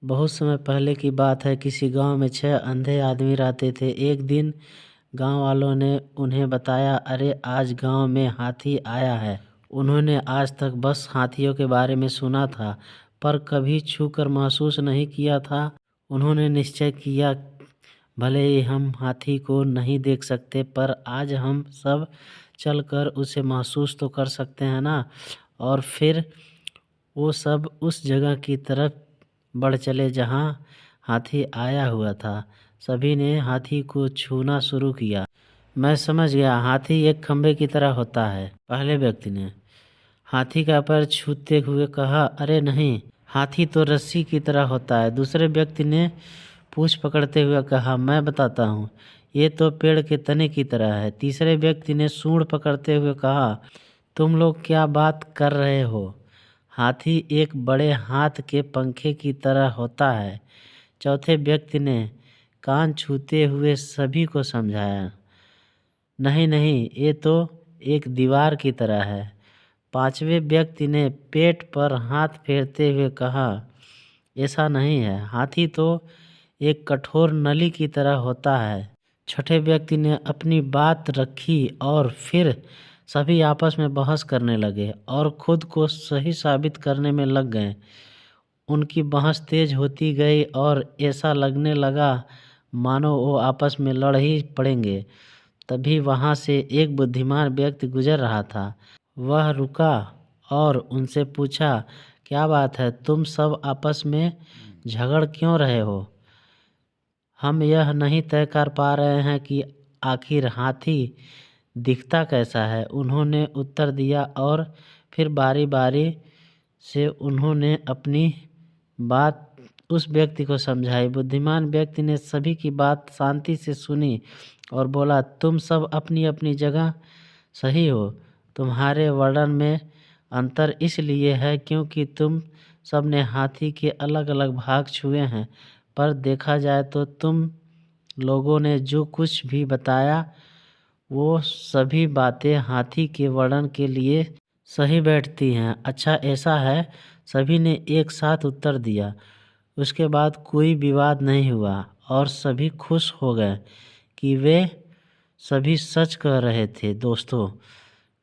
बहुत समय पहले की बात है। किसी गांव में 6 अंधे आदमी रहते थे। एक दिन गांव वालों ने उन्हें बताया, अरे आज गांव में हाथी आया है। उन्होंने आज तक बस हाथियों के बारे में सुना था, पर कभी छूकर महसूस नहीं किया था। उन्होंने निश्चय किया, भले ही हम हाथी को नहीं देख सकते, पर आज हम सब चलकर उसे महसूस तो कर सकते हैं ना। और फिर वो सब उस जगह की तरफ बढ़ चले जहाँ हाथी आया हुआ था। सभी ने हाथी को छूना शुरू किया। मैं समझ गया, हाथी एक खंभे की तरह होता है। पहले व्यक्ति ने हाथी का पैर छूते हुए कहा, अरे नहीं, हाथी तो रस्सी की तरह होता है। दूसरे व्यक्ति ने पूंछ पकड़ते हुए कहा, मैं बताता हूँ, ये तो पेड़ के तने की तरह है। तीसरे व्यक्ति ने सूंड पकड़ते हुए कहा, तुम लोग क्या बात कर रहे हो? हाथी एक बड़े हाथ के पंखे की तरह होता है। चौथे व्यक्ति ने कान छूते हुए सभी को समझाया, नहीं नहीं, ये तो एक दीवार की तरह है। पांचवें व्यक्ति ने पेट पर हाथ फेरते हुए कहा, ऐसा नहीं है, हाथी तो एक कठोर नली की तरह होता है। छठे व्यक्ति ने अपनी बात रखी और फिर सभी आपस में बहस करने लगे और खुद को सही साबित करने में लग गए। उनकी बहस तेज होती गई और ऐसा लगने लगा मानो वो आपस में लड़ ही पड़ेंगे। तभी वहाँ से एक बुद्धिमान व्यक्ति गुजर रहा था। वह रुका और उनसे पूछा, क्या बात है, तुम सब आपस में झगड़ क्यों रहे हो? हम यह नहीं तय कर पा रहे हैं कि आखिर हाथी दिखता कैसा है। उन्होंने उत्तर दिया और फिर बारी बारी से उन्होंने अपनी बात उस व्यक्ति को समझाई। बुद्धिमान व्यक्ति ने सभी की बात शांति से सुनी और बोला, तुम सब अपनी अपनी जगह सही हो। तुम्हारे वर्णन में अंतर इसलिए है क्योंकि तुम सब ने हाथी के अलग अलग भाग छुए हैं, पर देखा जाए तो तुम लोगों ने जो कुछ भी बताया वो सभी बातें हाथी के वर्णन के लिए सही बैठती हैं। अच्छा ऐसा है, सभी ने एक साथ उत्तर दिया। उसके बाद कोई विवाद नहीं हुआ और सभी खुश हो गए कि वे सभी सच कह रहे थे। दोस्तों,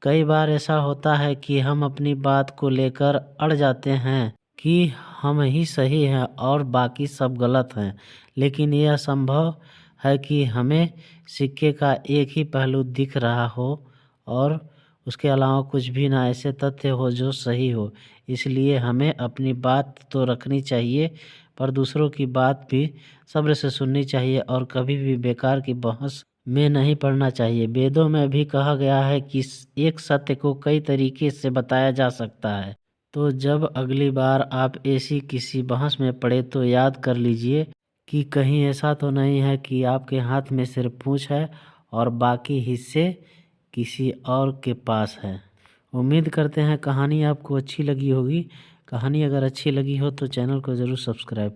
कई बार ऐसा होता है कि हम अपनी बात को लेकर अड़ जाते हैं कि हम ही सही हैं और बाकी सब गलत हैं, लेकिन यह संभव है कि हमें सिक्के का एक ही पहलू दिख रहा हो और उसके अलावा कुछ भी ना ऐसे तथ्य हो जो सही हो। इसलिए हमें अपनी बात तो रखनी चाहिए, पर दूसरों की बात भी सब्र से सुननी चाहिए और कभी भी बेकार की बहस में नहीं पड़ना चाहिए। वेदों में भी कहा गया है कि एक सत्य को कई तरीके से बताया जा सकता है। तो जब अगली बार आप ऐसी किसी बहस में पड़े तो याद कर लीजिए कि कहीं ऐसा तो नहीं है कि आपके हाथ में सिर्फ पूंछ है और बाकी हिस्से किसी और के पास है। उम्मीद करते हैं कहानी आपको अच्छी लगी होगी। कहानी अगर अच्छी लगी हो तो चैनल को ज़रूर सब्सक्राइब